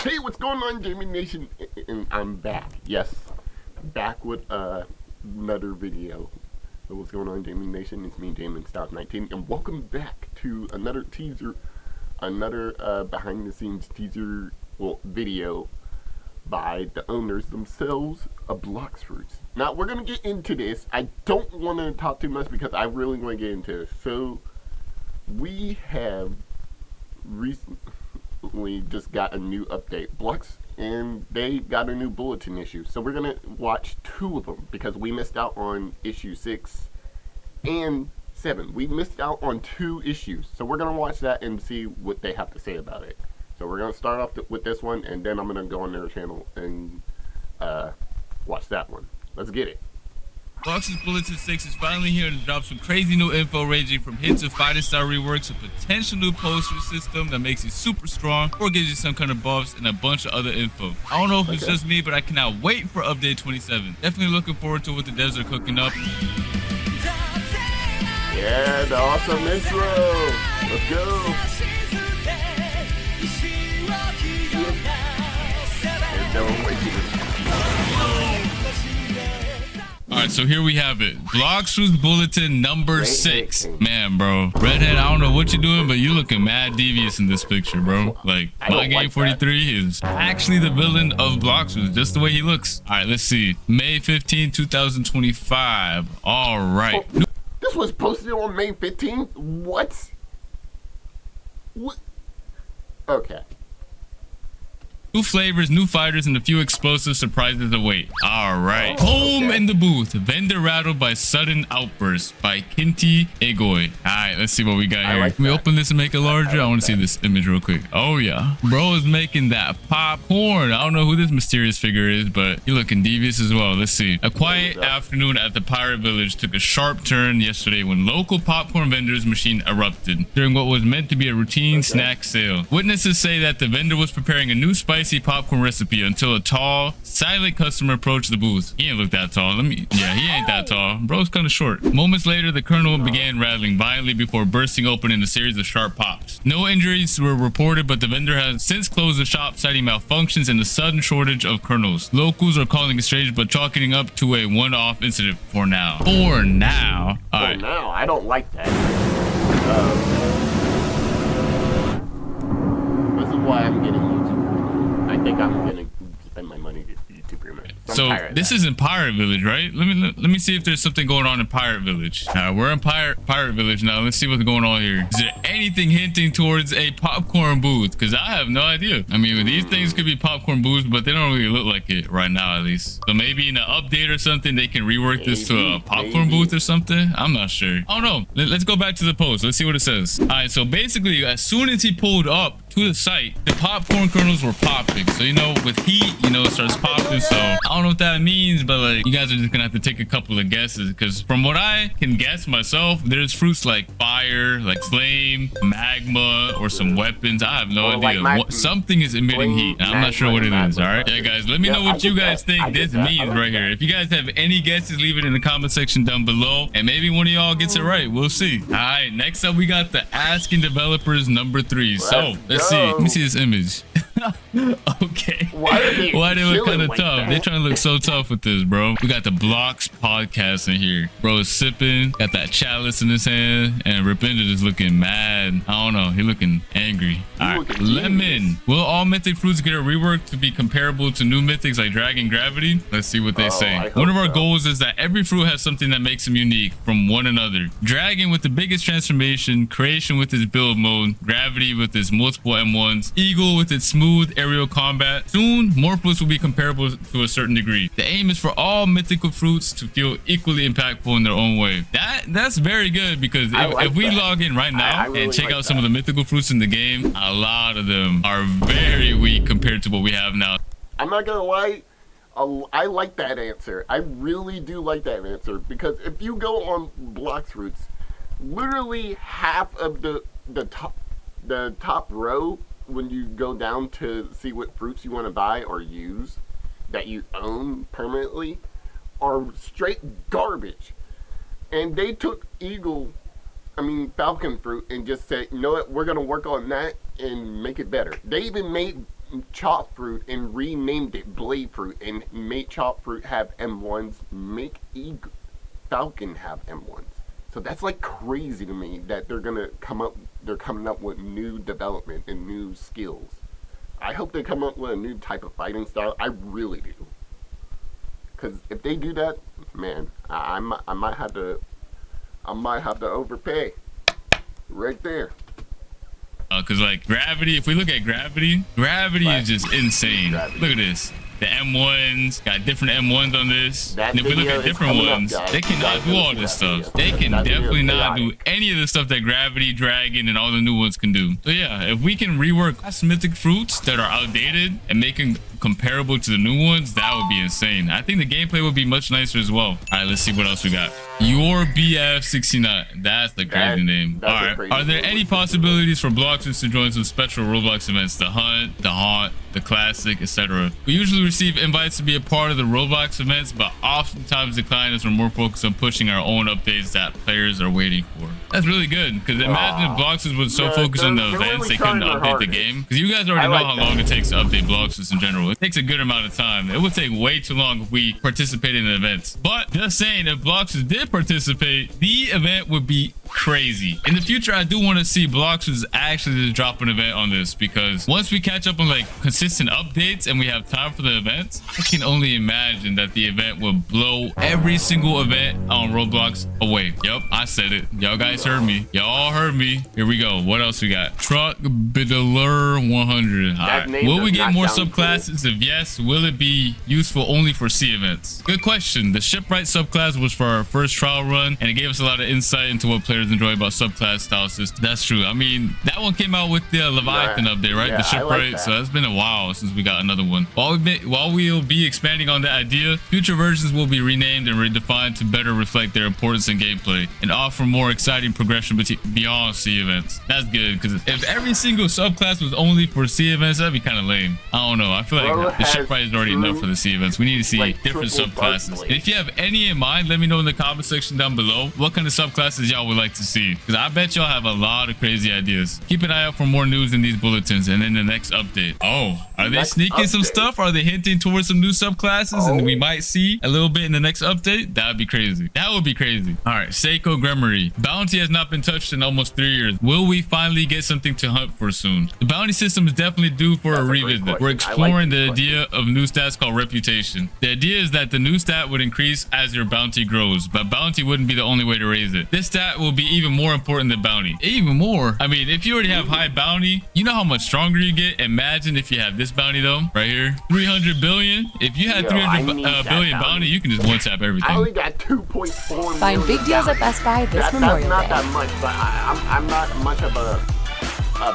Hey, what's going on, Gaming Nation? And I'm back. Yes, back with another video. So what's going on, Gaming Nation? It's me, Damon Stout 19, and welcome back to another teaser, another behind-the-scenes teaser, video by the owners themselves of Blox. Now we're gonna get into this. I don't want to talk too much because I really want to get into it. So we have recently just got a new update, Blox, and they got a new Bulletin issue. So we're gonna watch two of them because we missed out on issue 6 and 7. We missed out on 2 issues, so we're gonna watch that and see what they have to say about it. So we're gonna start off with this one, and then I'm gonna go on their channel and watch that one. Let's get it. Blox's Bulletin 6 is finally here to drop some crazy new info ranging from hints of fighting style reworks, a potential new poster system that makes you super strong or gives you some kind of buffs, and a bunch of other info. I don't know if it's just me, but I cannot wait for update 27. Definitely looking forward to what the devs are cooking up. Yeah, the awesome intro. Let's go. Alright, so here we have it. Blox's Bulletin number 6. Man, bro. Redhead, I don't know what you're doing, but you looking mad devious in this picture, bro. Like, My Game 43 is actually the villain of Blox, just the way he looks. Alright, let's see. May 15, 2025. Alright. Oh, this was posted on May 15th? What? What? Okay. New flavors, new fighters, and a few explosive surprises await. Alright. Home in the booth. Vendor rattled by sudden outburst by Kinti Egoi. Alright, let's see what we got here. Can we open this and make it larger? I want to see this image real quick. Oh yeah. Bro is making that popcorn. I don't know who this mysterious figure is, but he looking devious as well. Let's see. A quiet afternoon at the pirate village took a sharp turn yesterday when local popcorn vendors machine erupted during what was meant to be a routine snack sale. Witnesses say that the vendor was preparing a new spicy popcorn recipe until a tall, silent customer approached the booth. He ain't look that tall. Yeah, he ain't that tall. Bro's kind of short. Moments later, the kernel began rattling violently before bursting open in a series of sharp pops. No injuries were reported, but the vendor has since closed the shop, citing malfunctions and the sudden shortage of kernels. Locals are calling it strange, but chalking it up to a one-off incident for now. For now. All right. For now, I don't like that. This is why I'm getting YouTube. I think I'm gonna spend my money to YouTube Premium. So this is in Pirate Village, right? Let me see if there's something going on in Pirate Village. We're in Pirate Village now. Let's see what's going on here. Is there anything hinting towards a popcorn booth? Because I have no idea. I mean, these things could be popcorn booths, but they don't really look like it right now, at least. So maybe in an update or something, they can rework this to a popcorn booth or something. I'm not sure. I don't know. Let's go back to the post. Let's see what it says. All right. So basically, as soon as he pulled up to the site, the popcorn kernels were popping. So, you know, with heat, you know, it starts popping. So I don't know what that means, but like, you guys are just gonna have to take a couple of guesses, because from what I can guess myself, there's fruits like fire, like flame, magma, or some weapons. I have no idea. Something is emitting heat. I'm not sure what it is. All right. Yeah, guys, let me know what you guys think this means right here. If you guys have any guesses, leave it in the comment section down below, and maybe one of y'all gets it right. We'll see. All right. Next up, we got the Asking Developers number 3. So let's see. Let me see this image. Okay. Why they look kind of tough? They trying to look so tough with this, bro. We got the Blox podcast in here. Bro is sipping, got that chalice in his hand, and Ripenda is looking mad. I don't know. He looking angry. All right. Lemon. Will all mythic fruits get a rework to be comparable to new mythics like Dragon Gravity? Let's see what they say. One of our goals is that every fruit has something that makes them unique from one another. Dragon with the biggest transformation, Creation with its build mode, Gravity with its multiple M1s, Eagle with its smooth aerial combat. Soon, more fruits will be comparable to a certain degree. The aim is for all mythical fruits to feel equally impactful in their own way. That's very good, because if we log in right now and check out some of the mythical fruits in the game, a lot of them are very weak compared to what we have now. I'm not gonna lie, I like that answer. I really do like that answer, because if you go on Blox Fruits, literally half of the top row, when you go down to see what fruits you want to buy or use that you own permanently, are straight garbage. And they took falcon fruit, and just said, you know what, we're gonna work on that and make it better. They even made Chop Fruit and renamed it Blade Fruit and made Chop Fruit have M1s, make Falcon have M1s. So that's like crazy to me that they're coming up with new development and new skills. I hope they come up with a new type of fighting style. I really do. Because if they do that, man, I might have to overpay right there. Because like Gravity, if we look at Gravity Right. is just insane. Gravity. Look at this. The M1s got different M1s on this. That And if we look video at is different coming up, ones, guys. they You cannot guys do gotta all see this that video. stuff. They can That video is definitely not do chaotic. any of the stuff that Gravity, Dragon, and all the new ones can do. So yeah, if we can rework cosmetic fruits that are outdated and make them comparable to the new ones, that would be insane. I think the gameplay would be much nicer as well. All right, let's see what else we got. Your BF69. That's the crazy name. that's All a right. crazy Are there name. any possibilities for Bloxers to join some special Roblox events? The Hunt, the Haunt, the Classic, etc. We usually receive invites to be a part of the Roblox events, but oftentimes decline as we're more focused on pushing our own updates that players are waiting for. That's really good, because imagine if Bloxers was so Yeah, focused on the they're events really they couldn't trying their update the hardest. game. Because you guys already I know like how that. long it takes to update Bloxers in general. It takes a good amount of time. It would take way too long if we participated in events. But just saying, if Bloxers did participate, the event would be crazy. In the future, I do want to see Bloxers actually just drop an event on this, because once we catch up on like consistent updates and we have time for the events, I can only imagine that the event will blow every single event on Roblox away. Yep, I said it. Y'all guys heard me. Y'all heard me. Here we go. What else we got? Truck Biddler 100. All right. name Will does we get not more sound subclasses? If yes, will it be useful only for C events? Good question. The Shipwright subclass was for our first trial run, and it gave us a lot of insight into what players enjoy about subclass style systems. That's true. I mean, that one came out with the Leviathan Right. update, right? Yeah, The I like Shipwright. that. So it's been a while since we got another one. While we'll be expanding on that idea, future versions will be renamed and redefined to better reflect their importance in gameplay and offer more exciting progression beyond C events. That's good, because if every single subclass was only for C events, that'd be kind of lame. I don't know. I feel Bro like the has Shipwright is already enough for the C events. We need to see like, different triple subclasses. bug And if you have any in mind, let me know in the comment section down below what kind of subclasses y'all would like to see, because I bet y'all have a lot of crazy ideas. Keep an eye out for more news in these bulletins and in the next update. Oh, are they Next sneaking some update. stuff? Are they hinting towards some new subclasses and Oh. we might see a little bit in the next update? That would be crazy. That would be crazy. All right, Seiko Gremory. Bounty has not been touched in almost 3 years. Will we finally get something to hunt for soon? The bounty system is definitely due for That's a a great revisit. question. We're I like exploring this the question. idea of new stats called reputation. The idea is that the new stat would increase as your bounty grows, but bounty wouldn't be the only way to raise it. This stat will be even more important than bounty. Even more? I mean, if you already have high bounty, you know how much stronger you get? Imagine if you have this bounty though, right here. 300 billion. If you had Yo, 300 I need that billion bounty. bounty, you can just one-tap I everything. only got 2.4 Find million big deals at bounties. Best Buy this That's Memorial not Day. that much, but I'm not much of a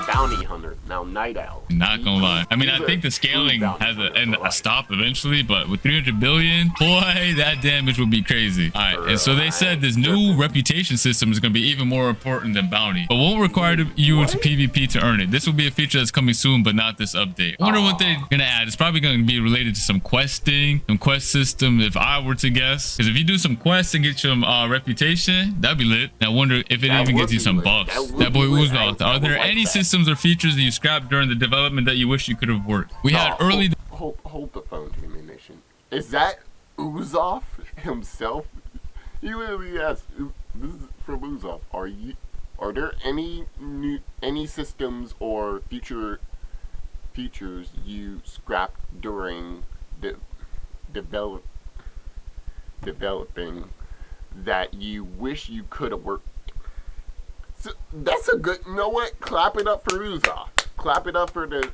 bounty hunter. Now, Night Owl. Not gonna lie. I mean, I He's think a the scaling true bounty has hunter for a life. stop eventually, but with 300 billion, boy, that damage would be crazy. All right, and so they said this new reputation system is gonna be even more important than bounty, but won't require you to PvP to earn it. This will be a feature that's coming soon, but not this update. I wonder what they're gonna add. It's probably gonna be related to some questing, some quest system, if I were to guess. Because if you do some quests and get some reputation, that'd be lit. I wonder if it That even would gets you be some lit. buffs. That would That boy be lit. Uzmouth. I Are would there like any that. systems or features that you scrapped during the development that you wish you could have worked? We had Oh, early. Hold the phone, Gaming Nation. Is that Uzoff himself? He literally asked. This is from Uzoff. Are there any systems or features you scrapped during the developing that you wish you could have worked? So that's a good. You know what? Clap it up for Uzoff. Clap it up for the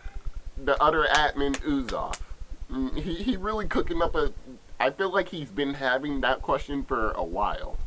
other admin Uzoff. He really cooking up a. I feel like he's been having that question for a while.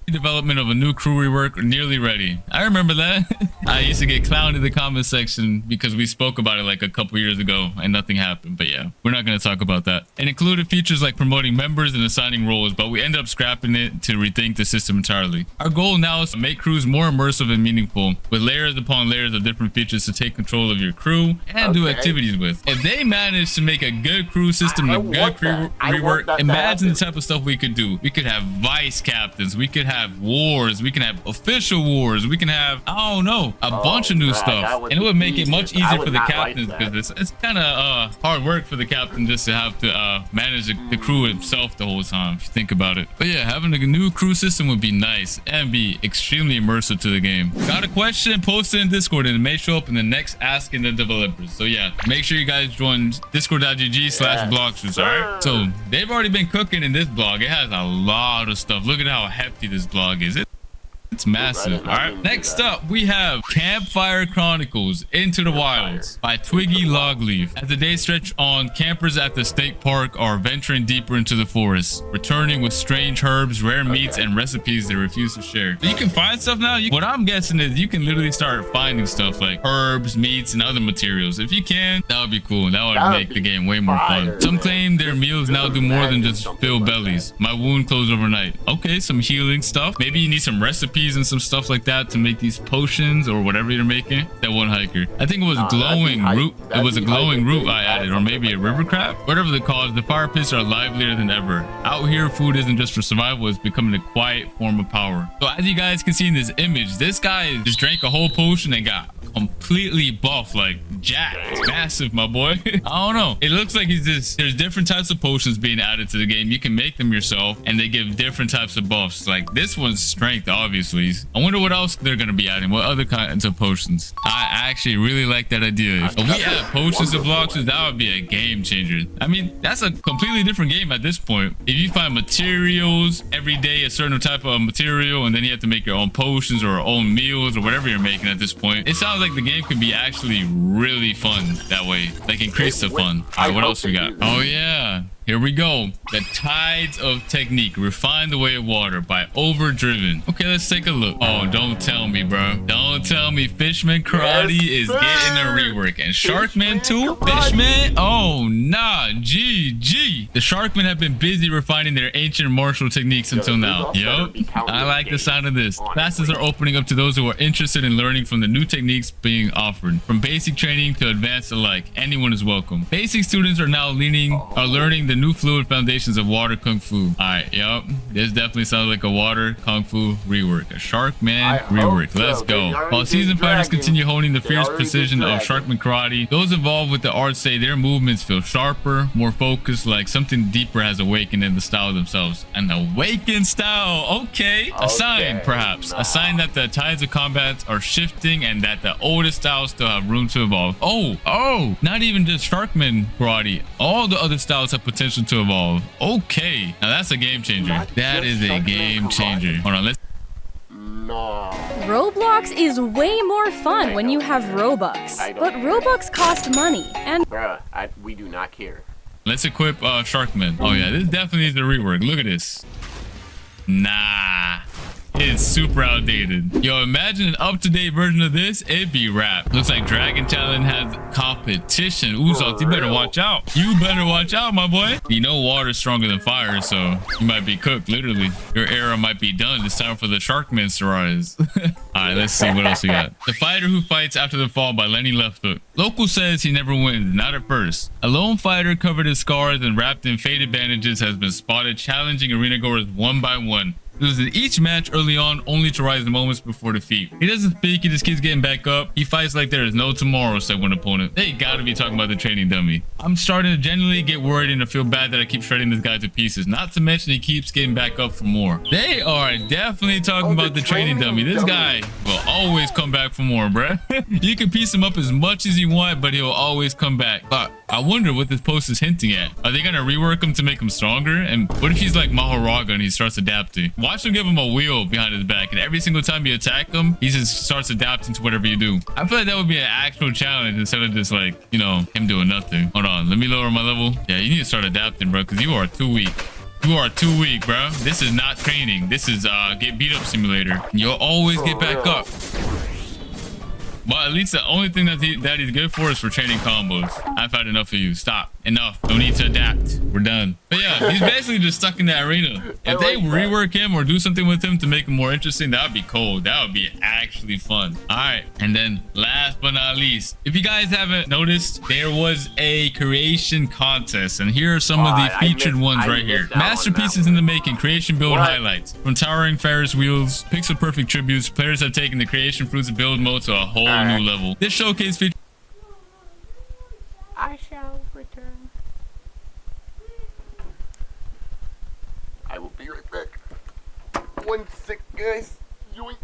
Development of a new crew rework nearly ready. I remember that. I used to get clowned in the comment section because we spoke about it like a couple years ago and nothing happened. But yeah, we're not going to talk about that. It included features like promoting members and assigning roles, but we ended up scrapping it to rethink the system entirely. Our goal now is to make crews more immersive and meaningful, with layers upon layers of different features to take control of your crew and do Okay. activities with. If they manage to make a good crew system, I a want good crew that. I want rework, that to imagine the happen. type of stuff we could do. We could have vice captains. We could have wars. We can have official wars. We can have, I don't know, a bunch of new stuff. And it would make it much easier for the captains because it's kind of hard work for the captain just to have to manage the crew himself the whole time, if you think about it. But yeah, having a new crew system would be nice and be extremely immersive to the game. Got a question? Post it in Discord and it may show up in the next Asking the Developers. So yeah, make sure you guys join discord.gg/Blox. All right. So they've already been cooking in this blog. It has a lot of stuff. Look at how hefty this blog is. It's massive. All right. Next up, we have Campfire Chronicles Into the Wilds by Twiggy Logleaf. As the days stretch on, campers at the state park are venturing deeper into the forest, returning with strange herbs, rare meats, and recipes they refuse to share. So you can find stuff now. What I'm guessing is you can literally start finding stuff like herbs, meats, and other materials. If you can, that would be cool. That would make the game way more fun. Some claim their meals now do more than just fill bellies. My wound closed overnight. Okay, some healing stuff. Maybe you need some recipes and some stuff like that to make these potions or whatever you're making. That one hiker, I think it was glowing root. It was a glowing root I added, or maybe a river crab. Whatever the cause, the fire pits are livelier than ever. Out here, food isn't just for survival, it's becoming a quiet form of power. So as you guys can see in this image, this guy just drank a whole potion and got completely buff, like jacked. Massive, my boy. I don't know, it looks like there's different types of potions being added to the game. You can make them yourself and they give different types of buffs. Like this one's strength, obviously. I wonder what else they're gonna be adding. What other kinds of potions? I actually really like that idea. If we add potions to Blox, that would be a game changer. I mean, that's a completely different game at this point. If you find materials every day, a certain type of material, and then you have to make your own potions or own meals or whatever you're making at this point, it sounds like the game could be actually really fun that way. Like increase the fun. All right, what else we got? Oh yeah, here we go. The Tides of Technique. Refine the Way of Water by Overdriven. Okay, let's take a look. Oh, don't tell me, bro. Don't tell me Fishman Karate is getting a rework. And Sharkman too? Fishman? Oh, nah. GG. The Sharkmen have been busy refining their ancient martial techniques until now. Yup. I like the sound of this. Classes are opening up to those who are interested in learning from the new techniques being offered. From basic training to advanced alike, anyone is welcome. Basic students are now learning the new fluid foundations of water kung fu. All right, yep, this definitely sounds like a water kung fu rework, a Sharkman rework. Let's go. While seasoned fighters continue honing the fierce precision of Sharkman karate, those involved with the art say their movements feel sharper, more focused, like something deeper has awakened in the style themselves. An awakened style. Okay, a sign, perhaps a sign that the tides of combat are shifting and that the oldest styles still have room to evolve. Oh, not even just Sharkman karate, all the other styles have potential to evolve. Okay, now that's a game changer. That is a game changer. Hold on, let's. No. Roblox is way more fun when you have Robux, but Robux cost money, and Bruh, we do not care. Let's equip Sharkman. Oh yeah, this definitely needs a rework. Look at this. Nah. It's super outdated. Yo, imagine an up-to-date version of this. It'd be rap. Looks like Dragon Talent has competition. Uzok, you better watch out. You better watch out, my boy. You know water's stronger than fire, so you might be cooked, literally. Your era might be done. It's time for the Sharkmen to rise. All right, let's see what else we got. The Fighter Who Fights After the Fall by Lenny Lefthook. Local says he never wins, not at first. A lone fighter covered in scars and wrapped in faded bandages has been spotted challenging arena goers one by one. Loses each match early on, only to rise in moments before defeat. He doesn't speak, he just keeps getting back up. He fights like there is no tomorrow, said one opponent. They gotta be talking about the training dummy. I'm starting to genuinely get worried and to feel bad that I keep shredding this guy to pieces. Not to mention he keeps getting back up for more. They are definitely talking about the training dummy. This guy will always come back for more, bruh. You can piece him up as much as you want, but he'll always come back. But I wonder what this post is hinting at. Are they gonna rework him to make him stronger? And what if he's like Mahoraga and he starts adapting? Watch him give him a wheel behind his back, and every single time you attack him, he just starts adapting to whatever you do. I feel like that would be an actual challenge instead of just like, you know, him doing nothing. Hold on, let me lower my level. Yeah, you need to start adapting, bro, because you are too weak. You are too weak, bro. This is not training. This is get beat up simulator. You'll always get back up. Well, at least the only thing that he's good for is for training combos. I've had enough of you. Stop. Enough. No need to adapt. We're done. But yeah, he's basically just stuck in the arena. If they rework him or do something with him to make him more interesting, that would be cool. That would be actually fun. All right. And then last but not least, if you guys haven't noticed, there was a creation contest. And here are some of the featured ones right here. Masterpieces in the making. Creation build highlights. From towering Ferris wheels, pixel perfect tributes, players have taken the creation fruits build mode to a whole new level. This showcase features I shall return. I will be right back. 1 sec, guys. Yoink.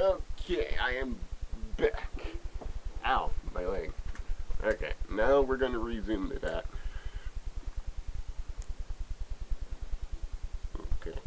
Okay, I am back. Ow, my leg. Okay, now we're going to resume to that. Okay.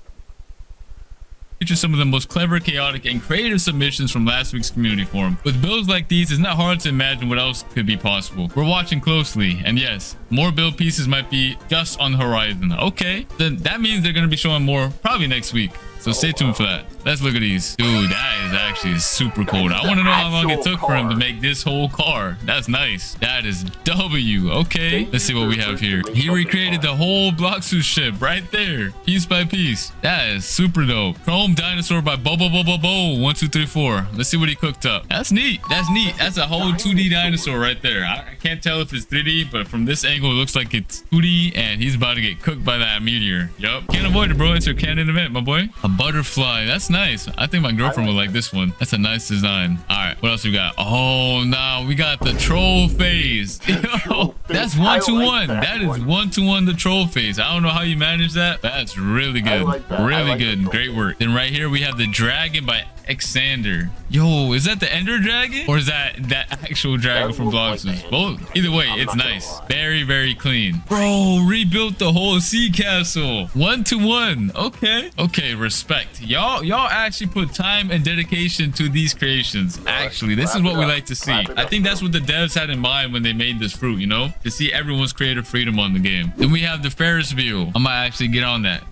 Features some of the most clever, chaotic, and creative submissions from last week's community forum. With builds like these, it's not hard to imagine what else could be possible. We're watching closely, and yes, more build pieces might be just on the horizon. Okay, then that means they're going to be showing more probably next week. So stay tuned for that. Let's look at these. Dude, that is actually super cool. I want to know how long it took for him to make this whole car. That's nice. That is W. Okay, let's see what we have here. He recreated the whole Blox ship right there, piece by piece. That is super dope. Chrome Dinosaur by Bo 1 2 3 4. Let's see what he cooked up. That's neat. That's neat. That's a whole 2D dinosaur right there. I can't tell if it's 3D, but from this angle, it looks like it's 2D, and he's about to get cooked by that meteor. Yup. Can't avoid it, bro. It's your canon event, my boy. A butterfly. That's nice. I think my girlfriend would like this one. That's a nice design. All right, what else we got? Oh, no, we got the troll phase. Yo, that's 1-to-1. That is 1-to-1 the troll phase. I don't know how you manage that. That's really good. Really good. Great work. Then right here we have the dragon by Xander. Yo, is that the Ender Dragon? Or is that actual dragon from Blox? Both. Either way, it's nice. Very, very clean. Bro, rebuilt the whole sea castle. 1-to-1. Okay. Okay, respect. Y'all actually put time and dedication to these creations. Actually, this is what we like to see. I think that's what the devs had in mind when they made this fruit, you know? To see everyone's creative freedom on the game. Then we have the Ferris wheel. I might actually get on that.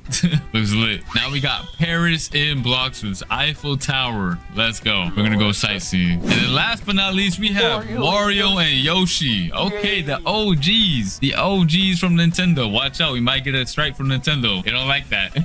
Looks lit. Now we got Paris in Blox's Eiffel Tower. Let's go. We're gonna go sightseeing. And then last but not least, we have Mario and Yoshi. Okay, the OGs. The OGs from Nintendo. Watch out. We might get a strike from Nintendo. They don't like that.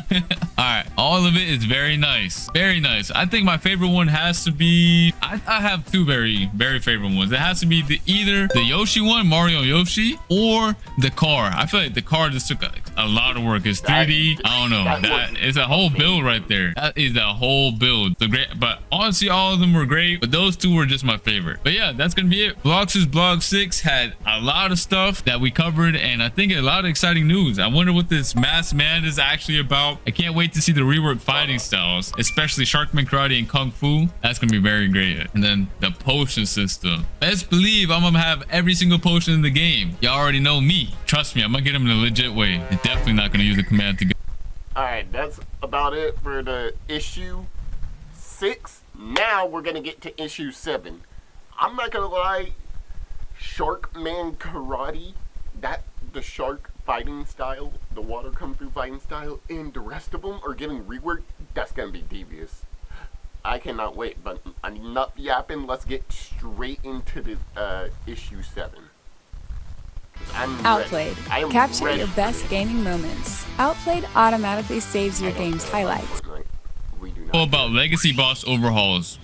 All right. All all of it is very nice. Very nice. I think my favorite one has to be, I have two very favorite ones. It has to be either the Yoshi one, Mario Yoshi, or the car. I feel like the car just took a lot of work. It's 3D. I don't know. That is a whole build right there. That is a whole build. So great. But honestly, all of them were great. But those two were just my favorite. But yeah, that's going to be it. Blox's Blog 6 had a lot of stuff that we covered. And I think a lot of exciting news. I wonder what this Masked Man is actually about. I can't wait to see the reworked fighting styles, especially Sharkman Karate and Kung Fu. That's going to be very great. And then the potion system. Best believe I'm going to have every single potion in the game. Y'all already know me. Trust me, I'm going to get them in a legit way. You're definitely not going to use a command to go. Alright, that's about it for the issue 6. Now we're going to get to issue 7. I'm not going to lie, Sharkman Karate, the shark fighting style, the water kung fu fighting style, and the rest of them are getting reworked. That's going to be devious. I cannot wait, but enough yapping. Let's get straight into the issue 7. Outplayed. Capture your best gaming moments. Outplayed automatically saves your game's highlights. About legacy boss overhauls.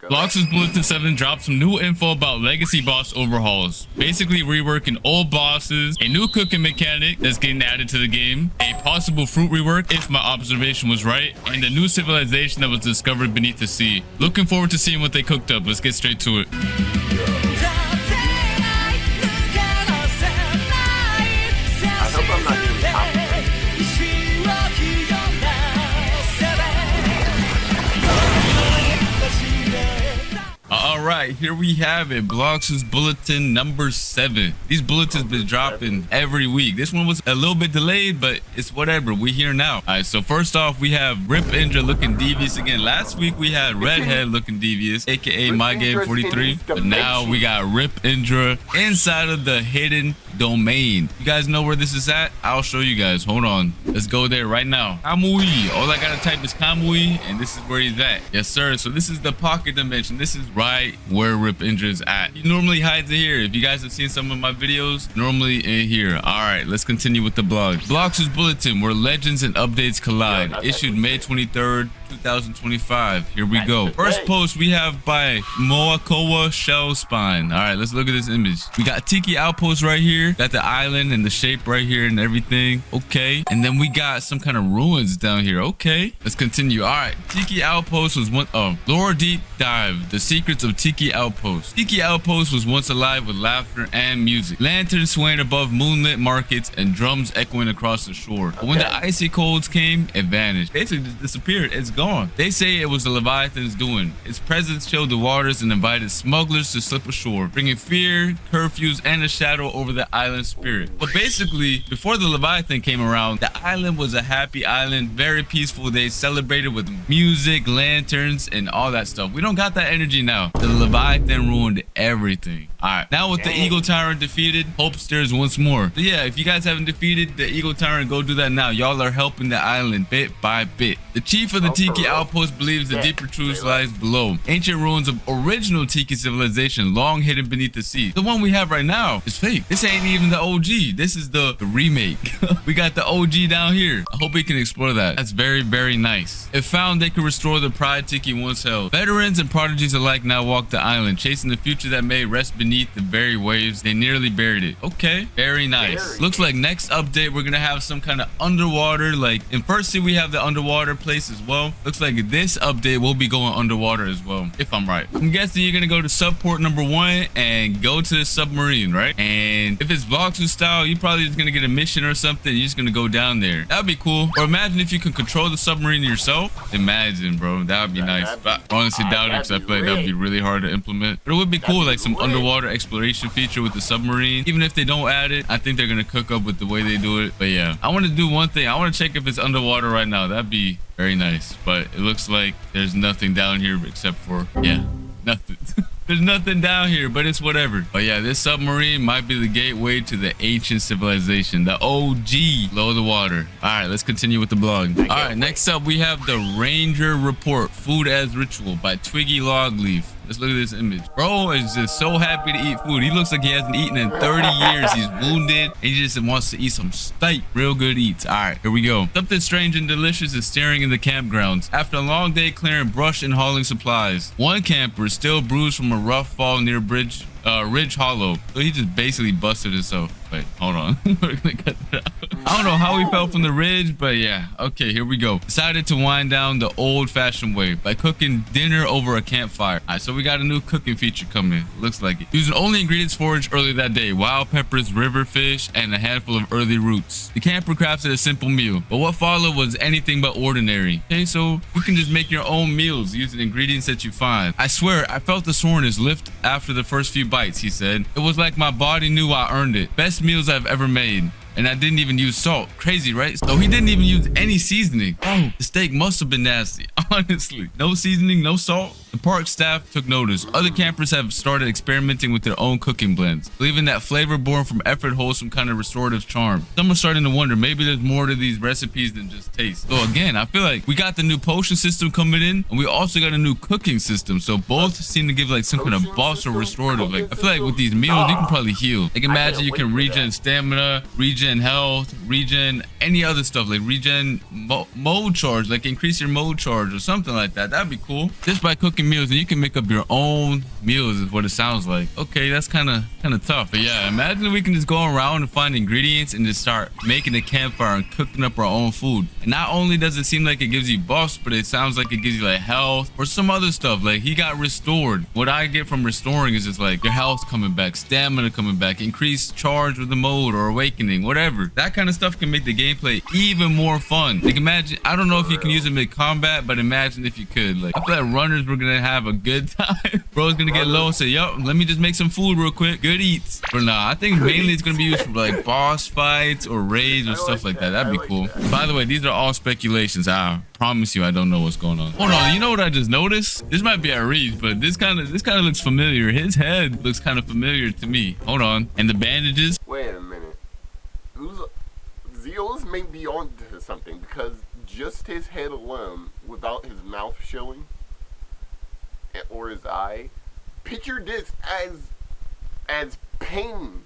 Blox's Bulletin 7 dropped some new info about legacy boss overhauls. Basically reworking old bosses, a new cooking mechanic that's getting added to the game, a possible fruit rework if my observation was right, and a new civilization that was discovered beneath the sea. Looking forward to seeing what they cooked up. Let's get straight to it. Alright, here we have it. Blox's Bulletin number 7. These bulletins been dropping every week. This one was a little bit delayed, but it's whatever. We're here now. Alright, so first off, we have Rip Indra looking devious again. Last week we had Redhead looking devious, aka My Game 43. But now we got Rip Indra inside of the hidden domain. You guys know where this is at? I'll show you guys. Hold on. Let's go there right now. Kamui. All I gotta type is Kamui, and this is where he's at. Yes, sir. So this is the pocket dimension. This is right where Rip Indra is at. He normally hides it here. If you guys have seen some of my videos, normally in here. All right, let's continue with the blog. Blox's Bulletin, where legends and updates collide. Issued May 23rd, 2025. Here we go. First post we have by Moakoa Shell Spine. All right, let's look at this image. We got Tiki Outpost right here. Got the island and the shape right here and everything. Okay. And then we got some kind of ruins down here. Okay. Let's continue. All right. Tiki Outpost was one. Oh, lore deep dive. The secrets of Tiki Outpost. Tiki Outpost was once alive with laughter and music. Lanterns swaying above moonlit markets and drums echoing across the shore. But when the icy colds came, it vanished. Basically just disappeared. It's gone. They say it was the Leviathan's doing. Its presence chilled the waters and invited smugglers to slip ashore, bringing fear, curfews, and a shadow over the island spirit. But basically, before the Leviathan came around, the island was a happy island, very peaceful. They celebrated with music, lanterns, and all that stuff. We don't got that energy now. The Leviathan ruined everything. All right, now with the Eagle Tyrant defeated, hope stirs once more. So yeah, if you guys haven't defeated the Eagle Tyrant, go do that now. Y'all are helping the island bit by bit. The chief of the Tiki Outpost believes the deeper truth lies below. Ancient ruins of original Tiki civilization, long hidden beneath the sea. The one we have right now is fake. This ain't even the OG. This is the remake. We got the OG down here. I hope we can explore that. That's very, very nice. If found, they could restore the pride Tiki once held. Veterans and prodigies alike now walk the island, chasing the future that may rest beneath the very waves. They nearly buried it. Okay, very nice. Looks like next update we're gonna have some kind of underwater, like in First Sea we have the underwater place as well. Looks like this update will be going underwater as well, if I'm right. I'm guessing you're gonna go to subport number 1 and go to the submarine, right? And if it's Blox style, you're probably just gonna get a mission or something. You're just gonna go down there. That'd be cool. Or imagine if you can control the submarine yourself. Imagine, bro. That would be nice. But I honestly doubt it, because I feel like that would be really hard to implement. But it would be cool, like some underwater exploration feature with the submarine. Even if they don't add it, I think they're gonna cook up with the way they do it. But yeah, I want to do one thing. I want to check if it's underwater right now. That'd be very nice. But it looks like there's nothing down here except for, yeah, nothing. There's nothing down here, but it's whatever. But yeah, this submarine might be the gateway to the ancient civilization, the OG below the water. All right, let's continue with the blog. All right, next up we have the Ranger Report, Food as Ritual by Twiggy Logleaf. Let's look at this image. Bro is just so happy to eat food. He looks like he hasn't eaten in 30 years. He's wounded. And he just wants to eat some steak. Real good eats. All right, here we go. Something strange and delicious is staring in the campgrounds. After a long day clearing brush and hauling supplies, one camper is still bruised from a rough fall near Ridge Hollow. So he just basically busted himself. Wait, hold on. We're gonna cut that out. I don't know how he fell from the ridge, but yeah. Okay, here we go. Decided to wind down the old-fashioned way by cooking dinner over a campfire. All right, so we got a new cooking feature coming. Looks like it. Using only ingredients foraged earlier that day: wild peppers, river fish, and a handful of early roots. The camper crafted a simple meal, but what followed was anything but ordinary. Okay, so you can just make your own meals using ingredients that you find. I swear, I felt the soreness lift after the first few bites, he said. It was like my body knew I earned it. Best meals I've ever made. And I didn't even use salt. Crazy, right? So he didn't even use any seasoning. Oh, the steak must have been nasty. Honestly. No seasoning, no salt. The park staff took notice. Other campers have started experimenting with their own cooking blends, believing that flavor born from effort holds some kind of restorative charm. Some are starting to wonder, maybe there's more to these recipes than just taste. So again, I feel like we got the new potion system coming in, and we also got a new cooking system. So both seem to give like some kind of boost or restorative. Like I feel like with these meals, you can probably heal. Like imagine you can regen stamina, regen health, regen any other stuff, like regen mode charge, like increase your mode charge or something like that. That'd be cool. Just by cooking meals, and you can make up your own meals is what it sounds like. Okay, that's kind of tough, but yeah, imagine we can just go around and find ingredients and just start making a campfire and cooking up our own food. And not only does it seem like it gives you buffs, but it sounds like it gives you like health or some other stuff. Like he got restored. What I get from restoring is just like your health coming back, stamina coming back, increased charge with the mode or awakening, whatever. That kind of stuff can make the gameplay even more fun. Like imagine, I don't know if you can use it in combat, but imagine if you could. Like I feel like runners were gonna have a good time. Bro's gonna get low and say, yo, let me just make some food real quick. Good eats. But nah, I think mainly it's gonna be used for like boss fights or raids or stuff like that. That'd be cool. By the way, these are all speculations. I promise you I don't know what's going on. Hold on, you know what I just noticed? This might be a reach, but this kind of looks familiar. His head looks kind of familiar to me. Hold on. And the bandages. Wait a minute. Zeals may be on to something, because just his head alone, without his mouth showing or his eye, picture this as pain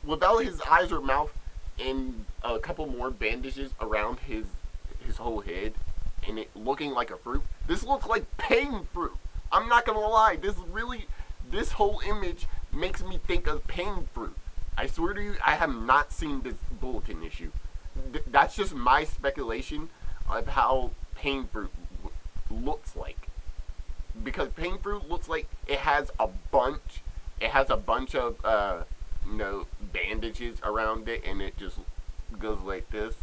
without his eyes or mouth, and a couple more bandages around his whole head, and it looking like a fruit. This looks like pain fruit. I'm not gonna lie, this whole image makes me think of pain fruit. I swear to you, I have not seen this bulletin issue. That's just my speculation of how pain fruit looks like. Because pain fruit looks like it has a bunch of bandages around it, and it just goes like this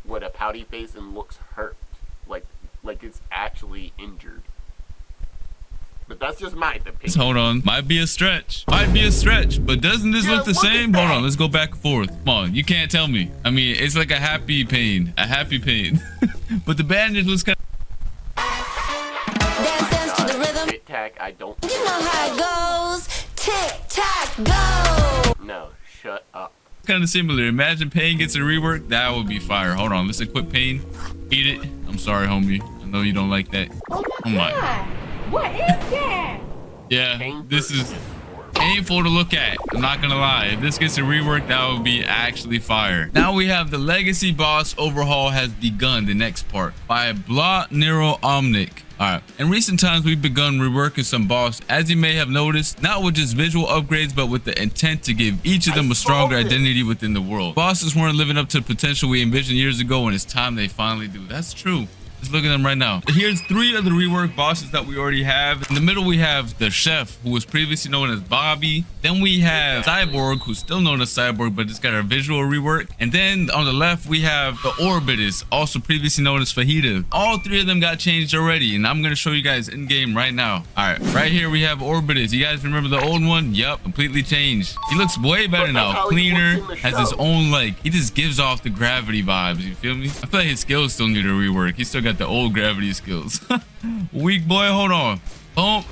with a pouty face and looks hurt, like it's actually injured. But that's just my opinion. Hold on. Might be a stretch. But doesn't this look the same? Hold on. Let's go back and forth. Come on. You can't tell me. I mean, it's like a happy pain. But the bandage looks kind of... Tic-tac, I don't... You know how it goes. Tic-tac, go! No, shut up. kind of similar. Imagine Pain gets a rework. That would be fire. Hold on. Let's equip Pain. Eat it. I'm sorry, homie. I know you don't like that. Oh my God. What is that? Yeah, this is painful to look at. I'm not gonna lie. If this gets a rework, that would be actually fire. Now we have the legacy boss overhaul has begun, the next part, by Blox Nero Omnic. Alright, in recent times we've begun reworking some boss, as you may have noticed, not with just visual upgrades, but with the intent to give each of them a stronger identity within the world. Bosses weren't living up to the potential we envisioned years ago, and it's time they finally do. That's true. Let's look at them right now. Here's 3 of the rework bosses that we already have. In the middle, we have the Chef, who was previously known as Bobby. Then we have Cyborg, who's still known as Cyborg, but it's got a visual rework. And then on the left, we have the Orbitus, also previously known as Fajita. All 3 of them got changed already, and I'm going to show you guys in game right now. All right, right here we have Orbitus. You guys remember the old one? Yup, completely changed. He looks way better now. Cleaner, has his own, like, he just gives off the gravity vibes. You feel me? I feel like his skills still need a rework. He still got the old gravity skills. Weak boy, hold on. Boom.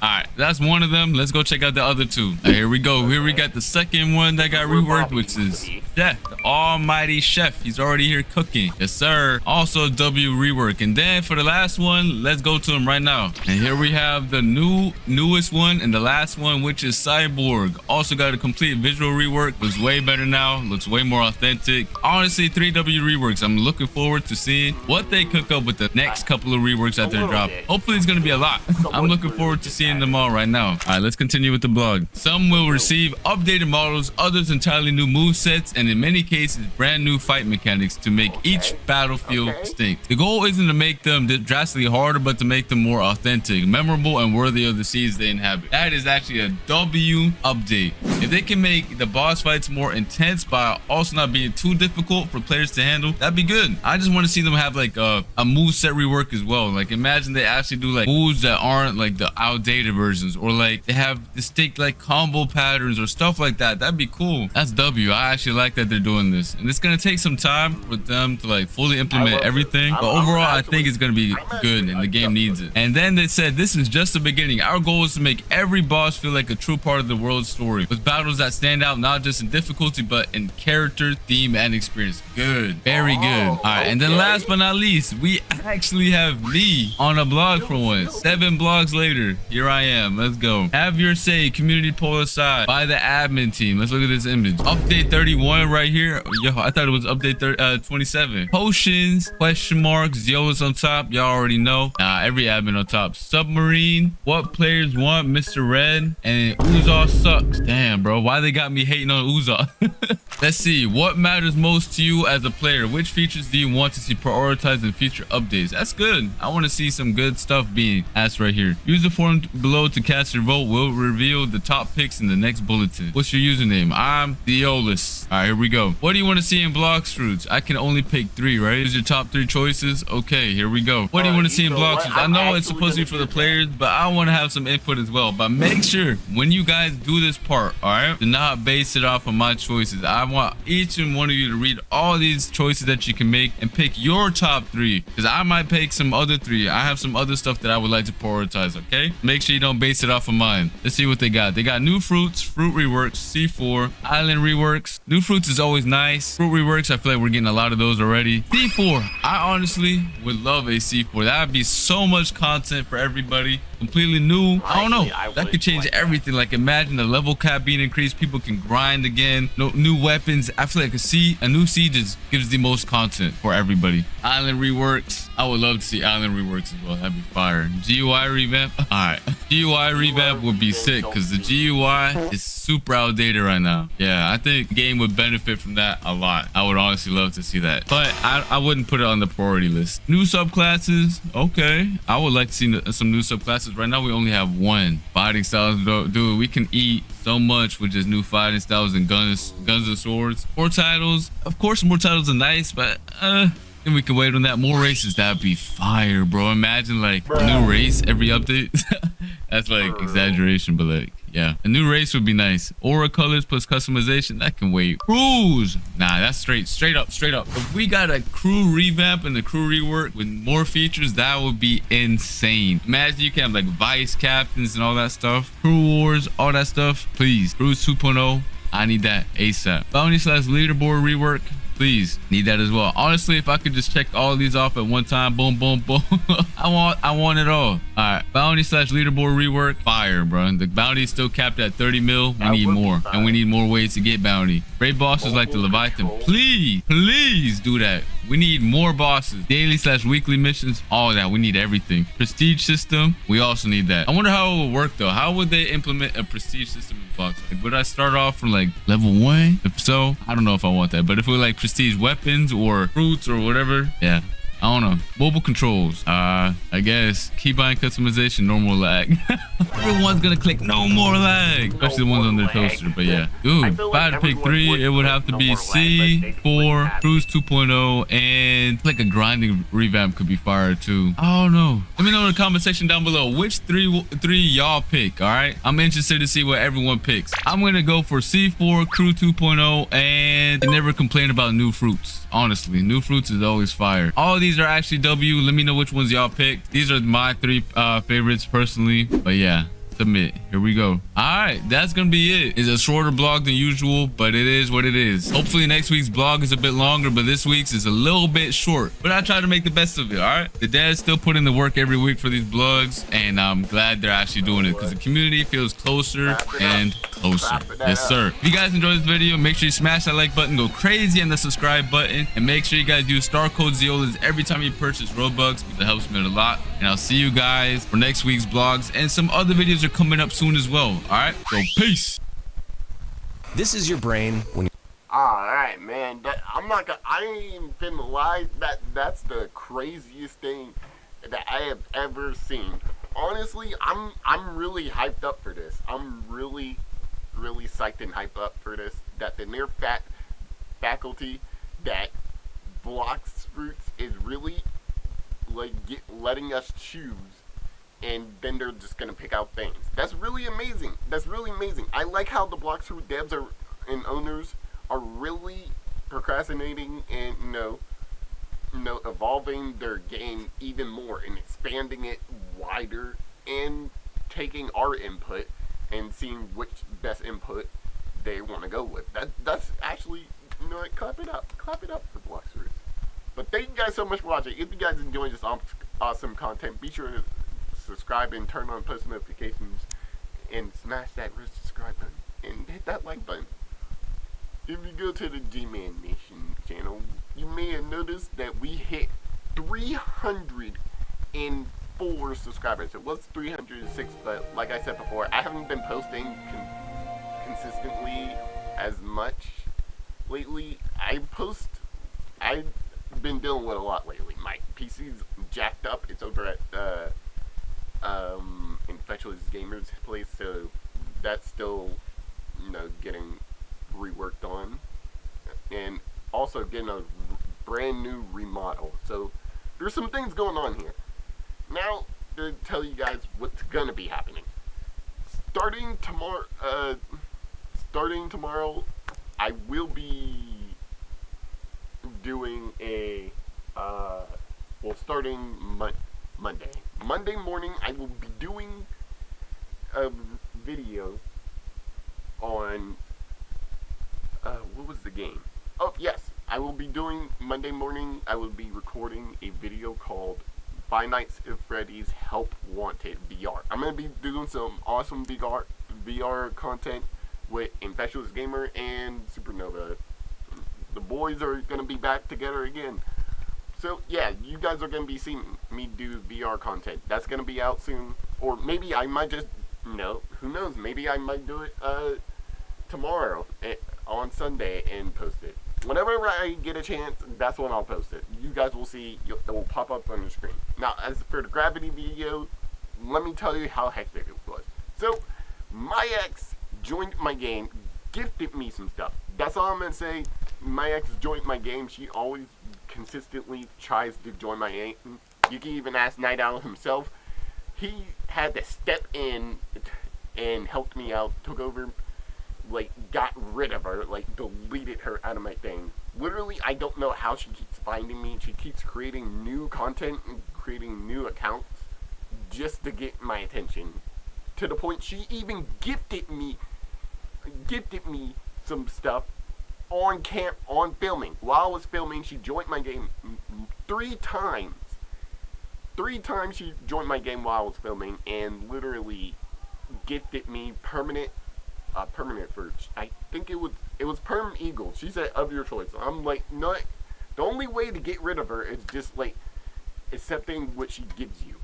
All right, that's one of them. Let's go check out the other two. Here we go. Here we got the second one that got reworked, which is Chef, the almighty chef. He's already here cooking. Yes, sir. Also W rework. And then for the last one, let's go to him right now. And here we have the newest one and the last one, which is Cyborg. Also got a complete visual rework. Looks way better now. Looks way more authentic. Honestly, 3W reworks. I'm looking forward to seeing what they cook up with the next couple of reworks that they're dropping. Hopefully it's going to be a lot. I'm looking forward to seeing them all right now. All right, let's continue with the blog. Some will receive updated models, others entirely new movesets, and in many cases, brand new fight mechanics to make each battlefield distinct. The goal isn't to make them drastically harder, but to make them more authentic, memorable, and worthy of the seas they inhabit. That is actually a W update. If they can make the boss fights more intense by also not being too difficult for players to handle, that'd be good. I just want to see them have like a moveset rework as well. Like imagine they actually do like moves that aren't like the outdated versions, or like they have distinct like combo patterns or stuff like that. That'd be cool. That's W. I actually like that they're doing this, and it's gonna take some time for them to like fully implement everything, but overall I think it's gonna be good and the game needs it. And then they said this is just the beginning. Our goal is to make every boss feel like a true part of the world's story, with battles that stand out not just in difficulty but in character, theme, and experience. Good, very good. All right, and then last but not least, we actually have me on a blog for once. 7 blogs later, here I am. Let's go. Have your say, community poll aside by the admin team. Let's look at this image. Update 31 right here. Yo, I thought it was update 27. Potions, question marks, Zeolus on top. Y'all already know. Every admin on top. Submarine, what players want, Mr. Red, and Uzal sucks. Damn, bro. Why they got me hating on Uzal? Let's see. What matters most to you as a player? Which features do you want to see prioritized in future updates? That's good. I want to see some good stuff being asked right here. Use the form below to cast your vote. We'll reveal the top picks in the next bulletin. What's your username? I'm Theolus. All right, here we go. What do you want to see in Blox Fruits? I can only pick 3, right? Here's your top 3 choices. Okay, here we go. What do you want to see in Blox Fruits? I know it's supposed to be for the players, but I want to have some input as well. But make sure when you guys do this part, all right, do not base it off of my choices. I want each and one of you to read all these choices that you can make and pick your top 3, because I might pick some other 3. I have some other stuff that I would like to prioritize. Okay, make sure you don't base it off of mine. Let's see what they got. They got new fruits, fruit reworks, C4, island reworks. New fruits is always nice. Fruit reworks, I feel like we're getting a lot of those already. C4, I honestly would love a C4. That would be so much content for everybody. Completely new. I don't know, that could change everything. Like imagine the level cap being increased, people can grind again. No new weapons. I feel like a new siege just gives the most content for everybody. Island reworks, I would love to see island reworks as well. That'd be fire. GUI revamp. All right, GUI revamp would be sick because the GUI is super outdated right now. Yeah, I think the game would benefit from that a lot. I would honestly love to see that, but I wouldn't put it on the priority list. New subclasses. Okay, I would like to see some new subclasses. Right now we only have 1. Fighting styles, dude, we can eat so much with just new fighting styles and guns and swords. More titles, of course, more titles are nice, but then we can wait on that. More races, that'd be fire, bro. Imagine like a new race every update. That's like exaggeration, but like, yeah, a new race would be nice. Aura colors plus customization, that can wait. Crews, nah, that's straight up. If we got a crew revamp and the crew rework with more features, that would be insane. Imagine you can have like vice captains and all that stuff, crew wars, all that stuff. Please, Crews 2.0, I need that ASAP. Bounty / leaderboard rework, please, need that as well. Honestly, if I could just check all these off at one time, boom, boom, boom. I want it all. All right, bounty / leaderboard rework, fire, bro. The bounty is still capped at 30 mil. We need more, and we need more ways to get bounty. Raid bosses like the Leviathan, please do that. We need more bosses. Daily / weekly missions, all that. We need everything. Prestige system, we also need that. I wonder how it would work though. How would they implement a prestige system in Blox? Like, would I start off from like level 1? If so, I don't know if I want that. But if it was like prestige weapons or fruits or whatever, yeah, I don't know. Mobile controls, I guess keybind customization, normal lag. Everyone's gonna click no more lag, especially the ones on their toaster. But yeah, dude, if I had to pick 3, it would have to be C4, Crews 2.0, and like a grinding revamp could be fire too. I don't know. Let me know in the comment section down below which 3 y'all pick. All right, I'm interested to see what everyone picks. I'm gonna go for C4, Crew 2.0, and never complain about new fruits. Honestly, new fruits is always fire. All these are actually W. Let me know which ones y'all picked. These are my 3 favorites personally, but yeah, submit. Here we go. All right, that's gonna be it. It's a shorter blog than usual, but it is what it is. Hopefully next week's blog is a bit longer, but this week's is a little bit short, but I try to make the best of it. All right, the dad's still putting in the work every week for these blogs, and I'm glad they're actually doing it because the community feels closer and closer. Yes sir. If you guys enjoyed this video, make sure you smash that like button, go crazy on the subscribe button, and make sure you guys use star code Zeolas every time you purchase Robux because it helps me a lot. And I'll see you guys for next week's vlogs, and some other videos are coming up soon as well. All right, so peace. This is your brain when you Alright, man. I ain't even finna lie. That's the craziest thing that I have ever seen. Honestly, I'm really hyped up for this. I'm really psyched and hyped up for this. That the near faculty that Blox Fruits is really like letting us choose, and then they're just gonna pick out things. That's really amazing. That's really amazing. I like how the Blox Fruit devs and owners are really procrastinating and evolving their game even more and expanding it wider and taking our input and seeing which best input they want to go with. That's actually, clap it up for Blox Fruits. But thank you guys so much for watching. If you guys enjoyed this awesome content, be sure to subscribe and turn on post notifications and smash that red subscribe button and hit that like button. If you go to the G-Man Nation channel, you may have noticed that we hit 304 subscribers. It was 306, but like I said before, I haven't been posting consistently as much lately. I've been dealing with a lot lately. My PC's jacked up. It's over at Infectious Gamer's place, so that's still getting reworked on, and also getting a brand new remodel. So there's some things going on here. Now to tell you guys what's gonna be happening. Starting tomorrow, I will be doing a starting Monday morning, I will be doing a video on what was the game? Oh yes, I will be doing Monday morning. I will be recording a video called Five Nights at Freddy's Help Wanted VR. I'm gonna be doing some awesome VR content with Infectious Gamer and Supernova. The boys are gonna be back together again. So yeah, you guys are gonna be seeing me do VR content. That's gonna be out soon, or maybe I might just who knows? Maybe I might do it tomorrow on Sunday and post it. Whenever I get a chance, that's when I'll post it. You guys will see, it will pop up on the screen. Now, as for the Gravity video, let me tell you how hectic it was. So, my ex joined my game, gifted me some stuff. That's all I'm going to say. My ex joined my game. She always consistently tries to join my game. You can even ask Night Owl himself. He had to step in and helped me out, took over, got rid of her, deleted her out of my thing. Literally, I don't know how she keeps finding me. She keeps creating new content and creating new accounts just to get my attention. To the point she even gifted me some stuff on filming. While I was filming, she joined my game 3 times. 3 times she joined my game while I was filming and literally gifted me permanent for, I think it was Perm Eagle. She said, of your choice. I'm like, no, the only way to get rid of her is just accepting what she gives you.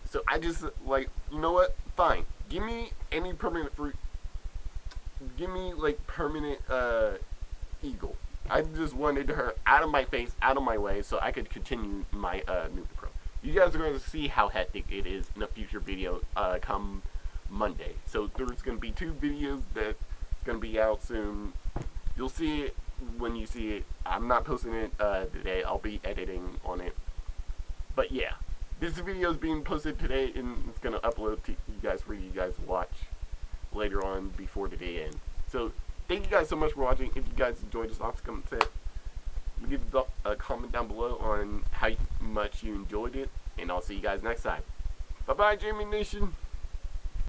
So I just you know what? Fine. Give me any permanent fruit. Give me permanent Eagle. I just wanted her out of my face, out of my way, so I could continue my Noob Pro. You guys are going to see how hectic it is in a future video come Monday. So there's going to be 2 videos that's going to be out soon. You'll see it when you see it. I'm not posting it today. I'll be editing on it. But yeah, this video is being posted today, and it's going to upload to you guys for you guys to watch later on before the day ends. So thank you guys so much for watching. If you guys enjoyed this awesome content, leave a comment down below on how much you enjoyed it, and I'll see you guys next time. Bye bye, Jamie Nation.